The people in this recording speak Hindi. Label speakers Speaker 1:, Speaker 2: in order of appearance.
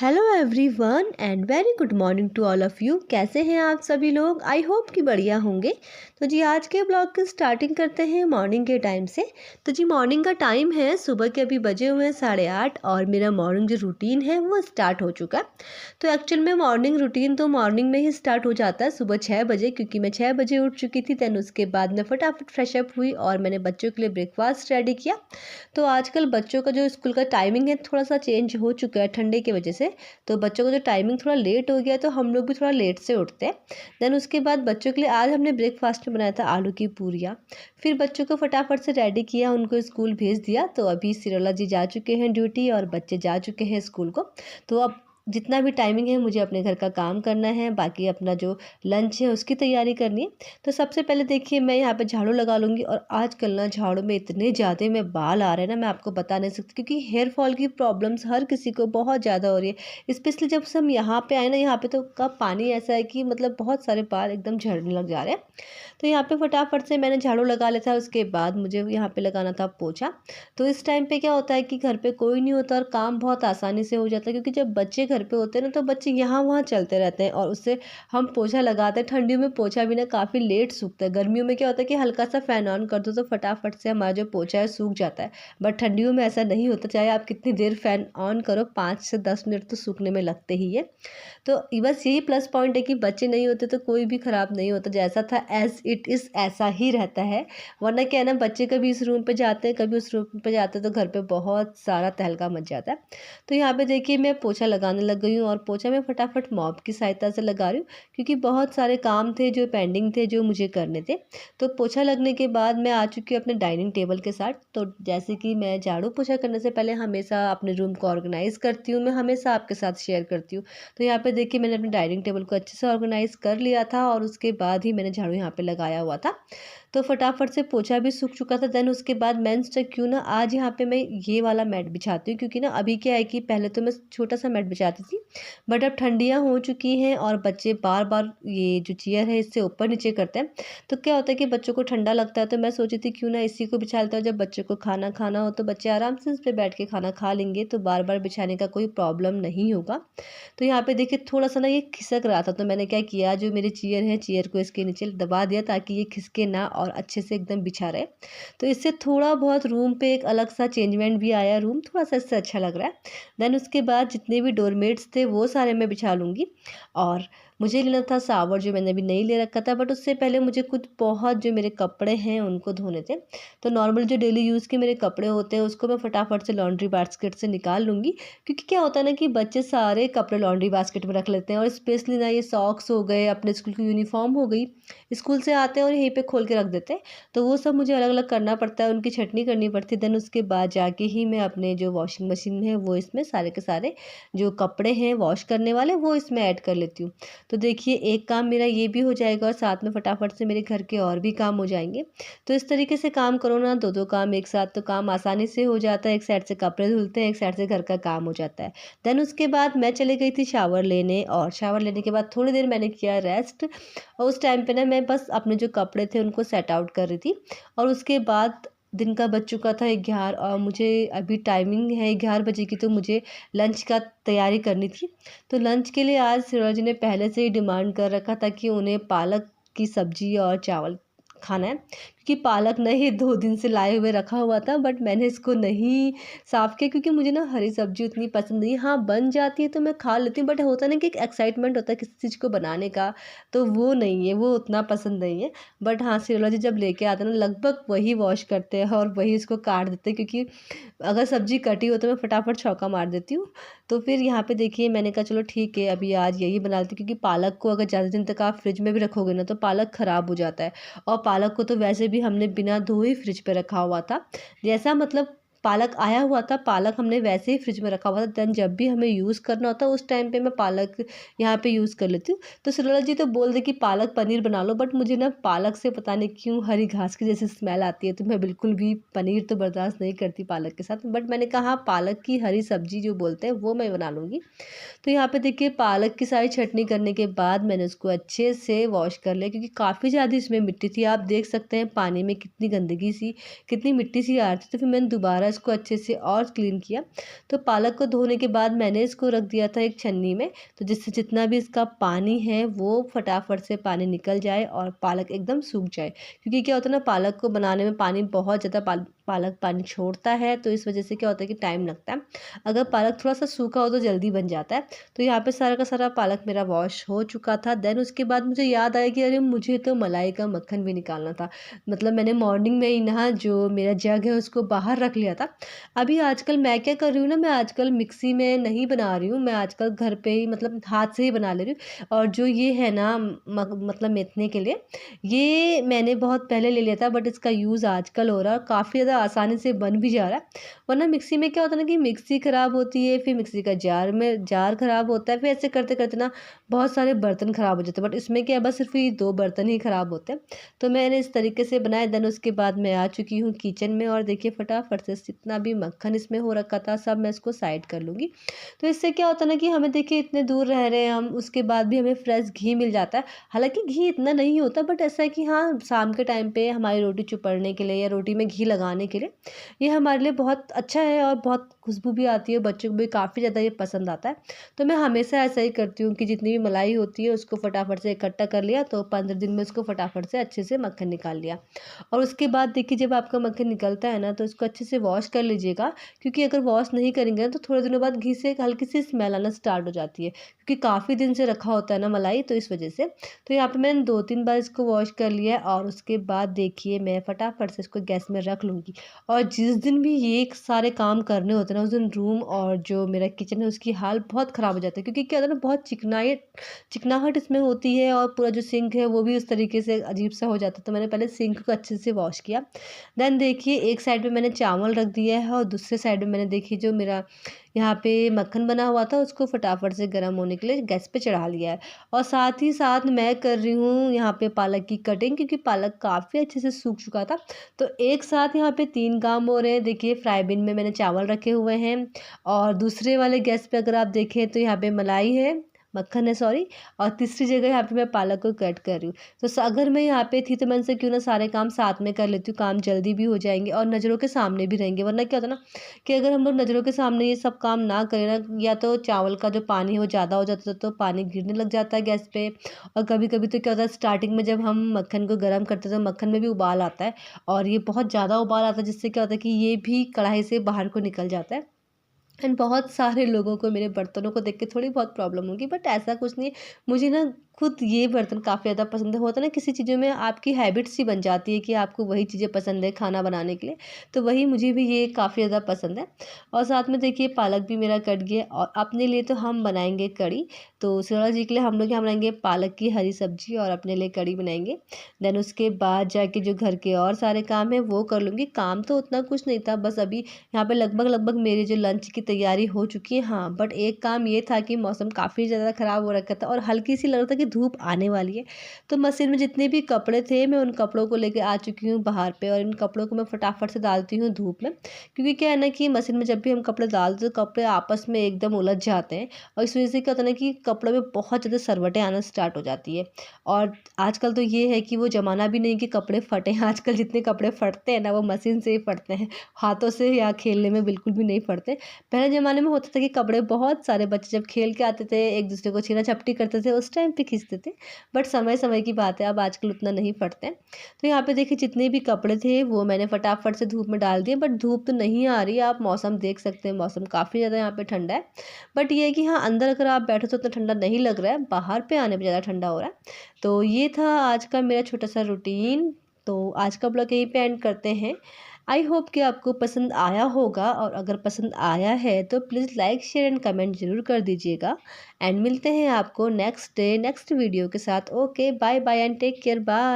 Speaker 1: Hello everyone and very good morning to all of you. कैसे हैं आप सभी लोग? आई होप कि बढ़िया होंगे। तो जी आज के ब्लॉग की स्टार्टिंग करते हैं मॉर्निंग के टाइम से। तो जी मॉर्निंग का टाइम है, सुबह के अभी बजे हुए हैं 8:30 और मेरा मॉर्निंग जो रूटीन है वो स्टार्ट हो चुका है। तो एक्चुअल में मॉर्निंग रूटीन तो मॉर्निंग में ही स्टार्ट हो जाता है सुबह 6 बजे, क्योंकि मैं 6 बजे उठ चुकी थी। दैन उसके बाद मैं फटाफट फ्रेशअप हुई और मैंने बच्चों के लिए ब्रेकफास्ट रेडी किया। तो आजकल बच्चों का जो स्कूल का टाइमिंग है थोड़ा सा चेंज हो चुका है ठंडे की वजह से। तो बच्चों का जो टाइमिंग थोड़ा लेट हो गया, तो हम लोग भी थोड़ा लेट से उठते हैं। देन उसके बाद बच्चों के लिए आज हमने ब्रेकफास्ट में बनाया था आलू की पूरियाँ। फिर बच्चों को फटाफट से रेडी किया, उनको स्कूल भेज दिया। तो अभी सिरोला जी जा चुके हैं ड्यूटी और बच्चे जा चुके हैं स्कूल को। तो अब जितना भी टाइमिंग है मुझे अपने घर का काम करना है, बाकी अपना जो लंच है उसकी तैयारी करनी है। तो सबसे पहले देखिए मैं यहाँ पे झाड़ू लगा लूँगी। और आजकल ना झाड़ू में इतने ज़्यादा में बाल आ रहे हैं ना, मैं आपको बता नहीं सकती, क्योंकि हेयर फॉल की प्रॉब्लम्स हर किसी को बहुत ज़्यादा हो रही है। स्पेशली जब से हम यहाँ पे आए ना, यहाँ पे तो का पानी ऐसा है कि मतलब बहुत सारे बाल एकदम झड़ने लग जा रहे हैं। तो यहाँ पे फटाफट से मैंने झाड़ू लगा लिया था। उसके बाद मुझे यहाँ पे लगाना था पोछा। तो इस टाइम पे क्या होता है कि घर पे कोई नहीं होता और काम बहुत आसानी से हो जाता है, क्योंकि जब बच्चे घर पे होते हैं ना तो बच्चे यहाँ वहाँ चलते रहते हैं और उससे हम पोछा लगाते हैं। ठंडियों में पोछा भी ना काफ़ी लेट सूखता है। गर्मियों में क्या होता है कि हल्का सा फैन ऑन कर दो तो फटाफट से हमारा जो पोछा है सूख जाता है। बट ठंडियों में ऐसा नहीं होता, चाहे आप कितनी देर फैन ऑन करो 5 से 10 मिनट तो सूखने में लगते ही है। तो बस यही प्लस पॉइंट है कि बच्चे नहीं होते तो कोई भी ख़राब नहीं होता, जैसा था एज इट इज़ ऐसा ही रहता है। वरना क्या है ना, बच्चे कभी इस रूम पे जाते हैं कभी उस रूम पे जाते हैं, तो घर पे बहुत सारा तहलका मच जाता है। तो यहाँ पे देखिए मैं पोछा लगाने लग गई हूँ और पोछा मैं फटाफट मॉप की सहायता से लगा रही हूँ, क्योंकि बहुत सारे काम थे जो पेंडिंग थे जो मुझे करने थे। तो पोछा लगने के बाद मैं आ चुकी हूँ अपने डाइनिंग टेबल के साथ। तो जैसे कि मैं झाड़ू पोछा करने से पहले हमेशा अपने रूम को ऑर्गेनाइज़ करती हूँ, मैं हमेशा आपके साथ शेयर करती हूँ। तो यहाँ पे देखिए मैंने अपने डाइनिंग टेबल को अच्छे से ऑर्गेनाइज़ कर लिया था और उसके बाद ही मैंने झाड़ू यहाँ पे लगाया हुआ था। तो फटाफट से पोछा भी सूख चुका था। देन उसके बाद मैंने सोचा क्यों ना आज यहाँ पे मैं ये वाला मैट बिछाती हूँ, क्योंकि ना अभी क्या है कि पहले तो मैं छोटा सा मैट बिछाती थी, बट अब ठंडियाँ हो चुकी हैं और बच्चे बार बार ये जो चेयर है इससे ऊपर नीचे करते हैं। तो क्या होता है कि बच्चों को ठंडा लगता है। तो मैं सोची थी क्यों ना इसी को बिछा लेता हूँ, जब बच्चों को खाना खाना हो तो बच्चे आराम से इस पर बैठ के खाना खा लेंगे, तो बार बार बिछाने का कोई प्रॉब्लम नहीं होगा। तो यहाँ पे देखिए थोड़ा सा ना ये खिसक रहा था, तो मैंने क्या किया, जो मेरी चेयर है चेयर को इसके नीचे दबा दिया ताकि ये खिसके ना और अच्छे से एकदम बिछा रहे। तो इससे थोड़ा बहुत रूम पे एक अलग सा चेंजमेंट भी आया, रूम थोड़ा सा इससे अच्छा लग रहा है। देन उसके बाद जितने भी डोरमेट्स थे वो सारे मैं बिछा लूँगी। और मुझे लेना था शावर, जो मैंने अभी नहीं ले रखा था, बट उससे पहले मुझे कुछ बहुत जो मेरे कपड़े हैं उनको धोने थे। तो नॉर्मल जो डेली यूज़ के मेरे कपड़े होते हैं उसको मैं फटाफट से लॉन्ड्री बास्केट से निकाल लूँगी, क्योंकि क्या होता है ना कि बच्चे सारे कपड़े लॉन्ड्री बास्केट में रख लेते हैं। और स्पेशली ना ये सॉक्स हो गए, अपने स्कूल की यूनिफॉर्म हो गई, स्कूल से आते हैं और यहीं पे खोल के रख देते हैं। तो वो सब मुझे अलग अलग करना पड़ता है, उनकी छटनी करनी पड़ती है। देन उसके बाद जाके ही मैं अपने जो वॉशिंग मशीन है वो इसमें सारे के सारे जो कपड़े हैं वॉश करने वाले वो इसमें ऐड कर लेती हूँ। तो देखिए एक काम मेरा ये भी हो जाएगा और साथ में फटाफट से मेरे घर के और भी काम हो जाएंगे। तो इस तरीके से काम करो ना, दो दो काम एक साथ, तो काम आसानी से हो जाता है। एक साइड से कपड़े धुलते हैं, एक साइड से घर का काम हो जाता है। देन उसके बाद मैं चली गई थी शावर लेने, और शावर लेने के बाद थोड़ी देर मैंने किया रेस्ट। और उस टाइम पे ना मैं बस अपने जो कपड़े थे उनको सेट आउट कर रही थी। और उसके बाद दिन का बज चुका था 11 और मुझे अभी टाइमिंग है 11 बजे की, तो मुझे लंच का तैयारी करनी थी। तो लंच के लिए आज सिरोजा जी ने पहले से ही डिमांड कर रखा था कि उन्हें पालक की सब्जी और चावल खाना है, क्योंकि पालक ना ही 2 दिन से लाए हुए रखा हुआ था, बट मैंने इसको नहीं साफ़ किया, क्योंकि मुझे ना हरी सब्जी उतनी पसंद नहीं है। हाँ, बन जाती है तो मैं खा लेती हूँ, बट होता है ना कि एक एक्साइटमेंट होता है किसी चीज़ को बनाने का, तो वो नहीं है, वो उतना पसंद नहीं है। बट हाँ, सिरोला जी जब लेके आते हैं ना लगभग वही वॉश करते हैं और वही इसको काट देते हैं, क्योंकि अगर सब्ज़ी कटी हो तो मैं फटाफट छौंका मार देती हूँ। तो फिर यहाँ पे देखिए मैंने कहा चलो ठीक है अभी आज यही बना लेती हूँ, क्योंकि पालक को अगर ज़्यादा दिन तक आप फ्रिज में भी रखोगे ना तो पालक ख़राब हो जाता है। और पालक को तो वैसे भी हमने बिना धोए फ्रिज पे रखा हुआ था। जैसा मतलब पालक आया हुआ था, पालक हमने वैसे ही फ्रिज में रखा हुआ था। देन जब भी हमें यूज़ करना होता है उस टाइम पे मैं पालक यहाँ पे यूज़ कर लेती हूँ। तो सरोला जी तो बोल दे कि पालक पनीर बना लो, बट मुझे ना पालक से पता नहीं क्यों हरी घास की जैसी स्मेल आती है, तो मैं बिल्कुल भी पनीर तो बर्दाश्त नहीं करती पालक के साथ। बट मैंने कहा हाँ, पालक की हरी सब्जी जो बोलते हैं वो मैं बना लूँगी। तो यहाँ पे देखिए पालक की सारी छटनी करने के बाद मैंने उसको अच्छे से वॉश कर लिया, क्योंकि काफ़ी ज़्यादा इसमें मिट्टी थी। आप देख सकते हैं पानी में कितनी गंदगी सी, कितनी मिट्टी सी आ रही थी। तो फिर मैंने दोबारा इसको अच्छे से और क्लीन किया। तो पालक को धोने के बाद मैंने इसको रख दिया था एक छन्नी में, तो जिससे जितना भी इसका पानी है वो फटाफट से पानी निकल जाए और पालक एकदम सूख जाए। क्योंकि क्या होता है ना, पालक को बनाने में पानी बहुत ज़्यादा पालक पानी छोड़ता है, तो इस वजह से क्या होता है कि टाइम लगता है। अगर पालक थोड़ा सा सूखा हो तो जल्दी बन जाता है। तो यहाँ पे सारा का सारा पालक मेरा वॉश हो चुका था। देन उसके बाद मुझे याद आया कि अरे मुझे तो मलाई का मक्खन भी निकालना था। मतलब मैंने मॉर्निंग में ही ना जो मेरा जग है उसको बाहर रख लिया था। अभी आजकल मैं क्या कर रही हूँ ना, मैं आजकल मिक्सी में नहीं बना रही हूँ, मैं आजकल घर पे ही मतलब हाथ से ही बना ले रही हूँ। और जो ये है ना मतलब मेथने के लिए, ये मैंने बहुत पहले ले लिया था, बट इसका यूज़ आजकल हो रहा है और काफ़ी ज़्यादा आसानी से बन भी जा रहा है। वरना मिक्सी में क्या होता है ना कि मिक्सी ख़राब होती है, फिर मिक्सी का जार ख़राब होता है, फिर ऐसे करते करते ना बहुत सारे बर्तन ख़राब हो जाते हैं। बट इसमें क्या है, बस सिर्फ ये 2 बर्तन ही ख़राब होते हैं। तो मैंने इस तरीके से बनाया। देन उसके बाद मैं आ चुकी हूँ किचन में और देखिए फटाफट से जितना भी मक्खन इसमें हो रखा था सब मैं इसको साइड कर लूँगी। तो इससे क्या होता है ना कि हमें देखिए इतने दूर रह रहे हैं हम, उसके बाद भी हमें फ्रेश घी मिल जाता है। हालाँकि घी इतना नहीं होता, बट ऐसा है कि हाँ, शाम के टाइम पे हमारी रोटी चुपड़ने के लिए या रोटी में घी लगाने के लिए ये हमारे लिए बहुत अच्छा है और बहुत खुशबू भी आती है, बच्चों को भी काफ़ी ज़्यादा ये पसंद आता है। तो मैं हमेशा ऐसा ही करती हूँ कि जितनी भी मलाई होती है उसको फटाफट से इकट्ठा कर लिया, तो 15 दिन में उसको फटाफट से अच्छे से मक्खन निकाल लिया। और उसके बाद देखिए जब आपका मक्खन निकलता है ना, तो इसको अच्छे से वॉश कर लीजिएगा, क्योंकि अगर वॉश नहीं करेंगे ना तो थोड़े दिनों बाद घी से एक हल्की सी स्मेल आना स्टार्ट हो जाती है, क्योंकि काफ़ी दिन से रखा होता है ना मलाई, तो इस वजह से। तो यहाँ पे मैंने 2-3 बार इसको वॉश कर लिया है और उसके बाद देखिए मैं फटाफट से इसको गैस में रख लूँगी। और जिस दिन भी ये सारे काम करने होते हैं ना, उस दिन रूम और जो मेरा किचन है उसकी हाल बहुत ख़राब हो जाता है, क्योंकि क्या होता है ना, बहुत चिकनाहट इसमें होती है और पूरा जो सिंक है वो भी उस तरीके से अजीब सा हो जाता है। तो मैंने पहले सिंक को अच्छे से वॉश किया। देन देखिए एक साइड पे मैंने चावल रख दिया है और दूसरे साइड में मैंने देखिए जो मेरा यहाँ पे मक्खन बना हुआ था उसको फटाफट से गर्म होने के लिए गैस पे चढ़ा लिया है। और साथ ही साथ मैं कर रही हूँ यहाँ पे पालक की कटिंग, क्योंकि पालक काफ़ी अच्छे से सूख चुका था। तो एक साथ यहाँ पे 3 काम हो रहे हैं। देखिए फ्राई बिन में मैंने चावल रखे हुए हैं और दूसरे वाले गैस पे अगर आप देखें तो यहाँ पे मलाई है, मक्खन है सॉरी, और तीसरी जगह यहाँ पे मैं पालक को कट कर रही हूँ। तो अगर मैं यहाँ पे थी तो मैं इनसे क्यों ना सारे काम साथ में कर लेती हूँ, काम जल्दी भी हो जाएंगे और नज़रों के सामने भी रहेंगे। वरना क्या होता है ना कि अगर हम लोग नज़रों के सामने ये सब काम ना करें ना, या तो चावल का जो पानी है वो ज़्यादा हो जाता है तो पानी गिरने लग जाता है गैस पे। और कभी कभी तो क्या होता है, स्टार्टिंग में जब हम मक्खन को गर्म करते हैं तो मक्खन में भी उबाल आता है और ये बहुत ज़्यादा उबाल आता है, जिससे क्या होता है कि ये भी कढ़ाई से बाहर को निकल जाता है। एंड बहुत सारे लोगों को मेरे बर्तनों को देख के थोड़ी बहुत प्रॉब्लम होगी, बट ऐसा कुछ नहीं है। मुझे ना खुद ये बर्तन काफ़ी ज़्यादा पसंद है। होता है ना किसी चीज़ों में आपकी हैबिट्स ही बन जाती है कि आपको वही चीज़ें पसंद है खाना बनाने के लिए, तो वही मुझे भी ये काफ़ी ज़्यादा पसंद है। और साथ में देखिए पालक भी मेरा कट गया और अपने लिए तो हम बनाएंगे कढ़ी। तो शिरोला जी के लिए हम लोग यहाँ बनाएंगे पालक की हरी सब्जी और अपने लिए कढ़ी बनाएंगे। देन उसके बाद जाके जो घर के और सारे काम है वो कर लूँगी। काम तो उतना कुछ नहीं था, बस अभी यहाँ पे लगभग लगभग मेरी जो लंच की तैयारी हो चुकी है। हाँ, बट एक काम ये था कि मौसम काफ़ी ज़्यादा ख़राब हो रखा था और हल्की सी लग रहा था कि धूप आने वाली है। तो मशीन में जितने भी कपड़े थे मैं उन कपड़ों को लेके आ चुकी हूँ बाहर पे, और इन कपड़ों को मैं फटाफट से डालती हूँ धूप में। क्योंकि क्या है ना कि मशीन में जब भी हम कपड़े डालते हैं तो कपड़े आपस में एकदम उलझ जाते हैं और इस वजह से क्या होता है ना कि कपड़ों में बहुत ज़्यादा सरवटें आना स्टार्ट हो जाती है। और आजकल तो ये है कि वो ज़माना भी नहीं कि कपड़े फटें। आजकल जितने कपड़े फटते हैं ना वो मशीन से ही फटते हैं, हाथों से या खेलने में बिल्कुल भी नहीं फटते। पहले ज़माने में होता था कि कपड़े बहुत सारे बच्चे जब खेल के आते थे एक दूसरे को छीना झपटी करते थे, उस टाइम पे खींचते थे। बट समय समय की बात है, अब आजकल उतना नहीं फटते हैं। तो यहाँ पे देखिए जितने भी कपड़े थे वो मैंने फटाफट से धूप में डाल दिए, बट धूप तो नहीं आ रही है। आप मौसम देख सकते हैं, मौसम काफ़ी ज़्यादा यहाँ पे ठंडा है। बट ये है कि हाँ, अंदर अगर आप बैठो तो उतना ठंडा नहीं लग रहा है, बाहर पे आने पर ज़्यादा ठंडा हो रहा है। तो ये था आज का मेरा छोटा सा रूटीन। तो आज का ब्लॉग यहीं पे एंड करते हैं। आई होप कि आपको पसंद आया होगा, और अगर पसंद आया है तो please like share and comment ज़रूर कर दीजिएगा। एंड मिलते हैं आपको नेक्स्ट डे नेक्स्ट वीडियो के साथ। Okay, bye bye and take care, bye.